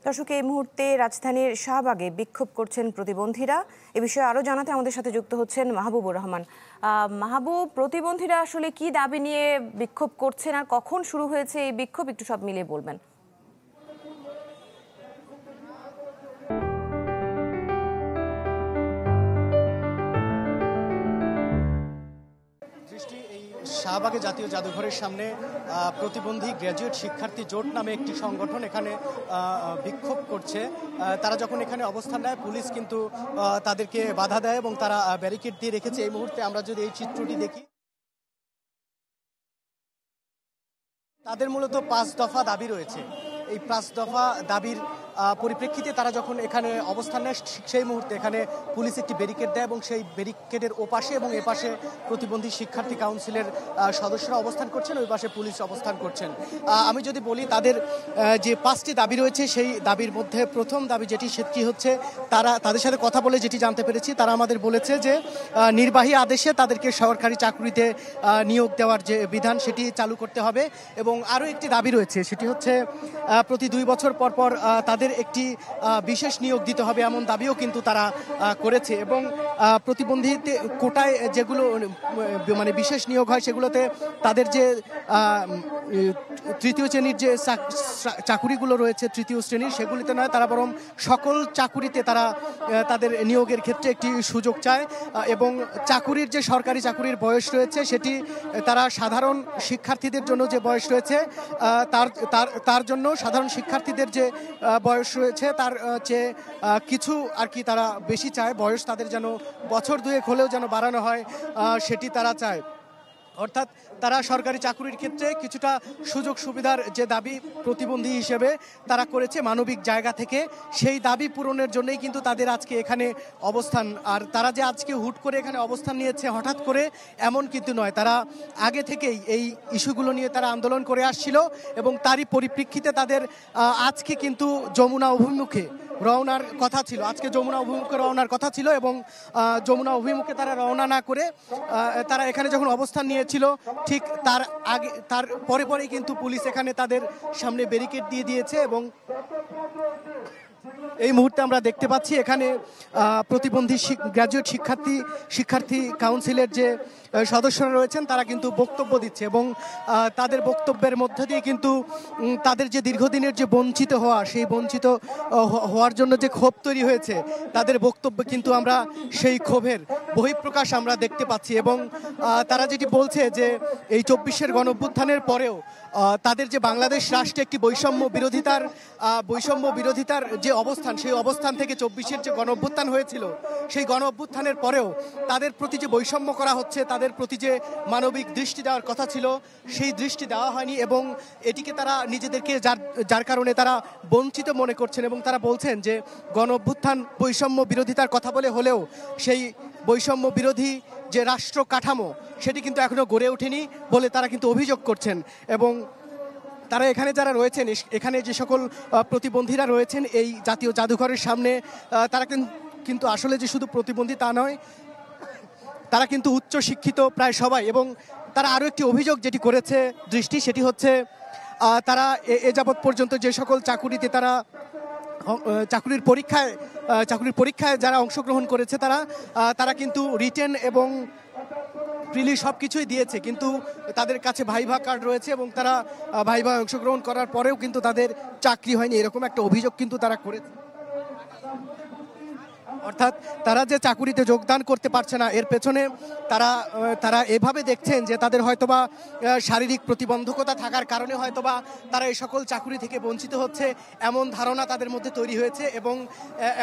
দর্শক, এই মুহূর্তে রাজধানীর শাহবাগে বিক্ষোভ করছেন প্রতিবন্ধীরা। এ বিষয়ে আরো জানাতে আমাদের সাথে যুক্ত হচ্ছেন মাহবুবুর রহমান। মাহবুব, প্রতিবন্ধীরা আসলে কি দাবি নিয়ে বিক্ষোভ করছেন আর কখন শুরু হয়েছে এই বিক্ষোভ, একটু সব মিলিয়ে বলবেন। শাহবাগে জাতীয় জাদুঘরের সামনে প্রতিবন্ধী গ্র্যাজুয়েট শিক্ষার্থী জোট নামে একটি সংগঠন এখানে বিক্ষোভ করছে। তারা যখন এখানে অবস্থান নেয়, পুলিশ কিন্তু তাদেরকে বাধা দেয় এবং তারা ব্যারিকেড দিয়ে রেখেছে। এই মুহূর্তে আমরা যদি এই চিত্রটি দেখি, তাদের মূলত 5 দফা দাবি রয়েছে। এই 5 দফা দাবির পরিপ্রেক্ষিতে তারা যখন এখানে অবস্থান নেয়, সেই মুহূর্তে এখানে পুলিশ একটি ব্যারিকেড দেয় এবং সেই ব্যারিকেডের ওপাশে এবং এপাশে প্রতিবন্ধী শিক্ষার্থী কাউন্সিলের সদস্যরা অবস্থান করছেন, ওই পাশে পুলিশ অবস্থান করছেন। আমি যদি বলি, তাদের যে 5টি দাবি রয়েছে, সেই দাবির মধ্যে প্রথম দাবি সেটি হচ্ছে, তাদের সাথে কথা বলে যেটি জানতে পেরেছি, তারা আমাদের বলেছে যে নির্বাহী আদেশে তাদেরকে সরকারি চাকরিতে নিয়োগ দেওয়ার যে বিধান সেটি চালু করতে হবে। এবং আরও একটি দাবি রয়েছে, সেটি হচ্ছে প্রতি 2 বছর পর পর তাদের একটি বিশেষ নিয়োগ দিতে হবে, এমন দাবিও কিন্তু তারা করেছে। এবং প্রতিবন্ধী কোটায় যেগুলো মানে বিশেষ নিয়োগ হয়, সেগুলোতে তাদের যে তৃতীয় শ্রেণীর যে চাকুরিগুলো রয়েছে, তৃতীয় শ্রেণীর, সেগুলিতে নয়, তারা বরং সকল চাকুরিতে তারা তাদের নিয়োগের ক্ষেত্রে একটি সুযোগ চায়। এবং চাকুরির যে সরকারি চাকুরির বয়স রয়েছে, সেটি তারা সাধারণ শিক্ষার্থীদের জন্য যে বয়স রয়েছে, তার জন্য সাধারণ শিক্ষার্থীদের যে বয়স রয়েছে তার চেয়ে কিছু আর কি তারা বেশি চায়। বয়স তাদের যেন বছর 2 হলেও যেন বাড়ানো হয়, সেটি তারা চায়। অর্থাৎ তারা সরকারি চাকুরির ক্ষেত্রে কিছুটা সুযোগ সুবিধার যে দাবি প্রতিবন্ধী হিসেবে তারা করেছে মানবিক জায়গা থেকে, সেই দাবি পূরণের জন্যই কিন্তু তাদের আজকে এখানে অবস্থান। আর তারা যে আজকে হুট করে এখানে অবস্থান নিয়েছে হঠাৎ করে, এমন কিন্তু নয়। তারা আগে থেকেই এই ইস্যুগুলো নিয়ে তারা আন্দোলন করে আসছিল এবং তারই পরিপ্রেক্ষিতে তাদের আজকে কিন্তু যমুনা অভিমুখে রওনার কথা ছিল। আজকে যমুনা অভিমুখে রওনার কথা ছিল এবং যমুনা অভিমুখে তারা রওনা না করে তারা এখানে যখন অবস্থান নিয়েছিল, ঠিক তার পরেই কিন্তু পুলিশ এখানে তাদের সামনে ব্যারিকেড দিয়ে দিয়েছে। এবং এই মুহূর্তে আমরা দেখতে পাচ্ছি এখানে প্রতিবন্ধী গ্র্যাজুয়েট শিক্ষার্থী কাউন্সিলের যে সদস্যরা রয়েছেন, তারা কিন্তু বক্তব্য দিচ্ছে এবং তাদের বক্তব্যের মধ্যে দিয়ে কিন্তু তাদের যে দীর্ঘদিনের যে বঞ্চিত হওয়া, সেই বঞ্চিত হওয়ার জন্য যে ক্ষোভ তৈরি হয়েছে, তাদের বক্তব্যে কিন্তু আমরা সেই ক্ষোভের বহিঃপ্রকাশ আমরা দেখতে পাচ্ছি। এবং তারা যেটি বলছে যে এই 24-এর গণঅভ্যুত্থানের পরেও তাদের যে বাংলাদেশ রাষ্ট্রে একটি বৈষম্য বিরোধিতার যে অবস্থান, সেই অবস্থান থেকে 24-এর যে গণঅভ্যুত্থান হয়েছিল, সেই গণঅভ্যুত্থানের পরেও তাদের প্রতি যে বৈষম্য করা হচ্ছে, তাদের প্রতি যে মানবিক দৃষ্টি দেওয়ার কথা ছিল, সেই দৃষ্টি দেওয়া হয়নি এবং এটিকে তারা নিজেদেরকে যার কারণে তারা বঞ্চিত মনে করছেন। এবং তারা বলছেন যে গণঅভ্যুত্থান বৈষম্য বিরোধিতার কথা বলে হলেও সেই বৈষম্য বিরোধী যে রাষ্ট্র কাঠামো, সেটি কিন্তু এখনো গড়ে ওঠেনি বলে তারা কিন্তু অভিযোগ করছেন। এবং তারা এখানে যারা রয়েছেন, এখানে যে সকল প্রতিবন্ধীরা রয়েছেন এই জাতীয় জাদুঘরের সামনে, তারা কিন্তু আসলে যে শুধু প্রতিবন্ধী তা নয়, তারা কিন্তু উচ্চ শিক্ষিত প্রায় সবাই। এবং তারা আরও একটি অভিযোগ যেটি করেছে দৃষ্টি, সেটি হচ্ছে তারা এ যাবৎ পর্যন্ত যে সকল চাকুরিতে তারা চাকুরির পরীক্ষায় যারা অংশগ্রহণ করেছে, তারা কিন্তু রিটেন এবং প্রিলি সব কিছুই দিয়েছে, কিন্তু তাদের কাছে ভাইভা কার্ড রয়েছে এবং তারা ভাইভা অংশগ্রহণ করার পরেও কিন্তু তাদের চাকরি হয়নি, এরকম একটা অভিযোগ কিন্তু তারা করেছে। অর্থাৎ তারা যে চাকুরিতে যোগদান করতে পারছে না, এর পেছনে তারা এভাবে দেখছেন যে তাদের হয়তোবা শারীরিক প্রতিবন্ধকতা থাকার কারণে হয়তোবা তারা এই সকল চাকুরি থেকে বঞ্চিত হচ্ছে, এমন ধারণা তাদের মধ্যে তৈরি হয়েছে। এবং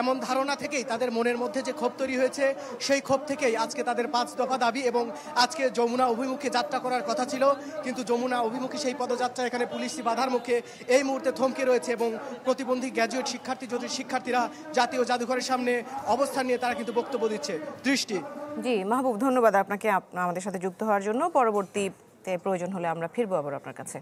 এমন ধারণা থেকেই তাদের মনের মধ্যে যে ক্ষোভ তৈরি হয়েছে, সেই ক্ষোভ থেকেই আজকে তাদের 5 দফা দাবি। এবং আজকে যমুনা অভিমুখে যাত্রা করার কথা ছিল, কিন্তু যমুনা অভিমুখে সেই পদযাত্রা এখানে পুলিশি বাধার মুখে এই মুহূর্তে থমকে রয়েছে। এবং প্রতিবন্ধী গ্র্যাজুয়েট শিক্ষার্থীরা জাতীয় জাদুঘরের সামনে অবস্থান নিয়ে তারা কিন্তু বক্তব্য দিচ্ছে। দৃষ্টি। জি মাহবুব, ধন্যবাদ আপনাকে আমাদের সাথে যুক্ত হওয়ার জন্য। পরবর্তীতে প্রয়োজন হলে আমরা ফিরবো আবার আপনার কাছে।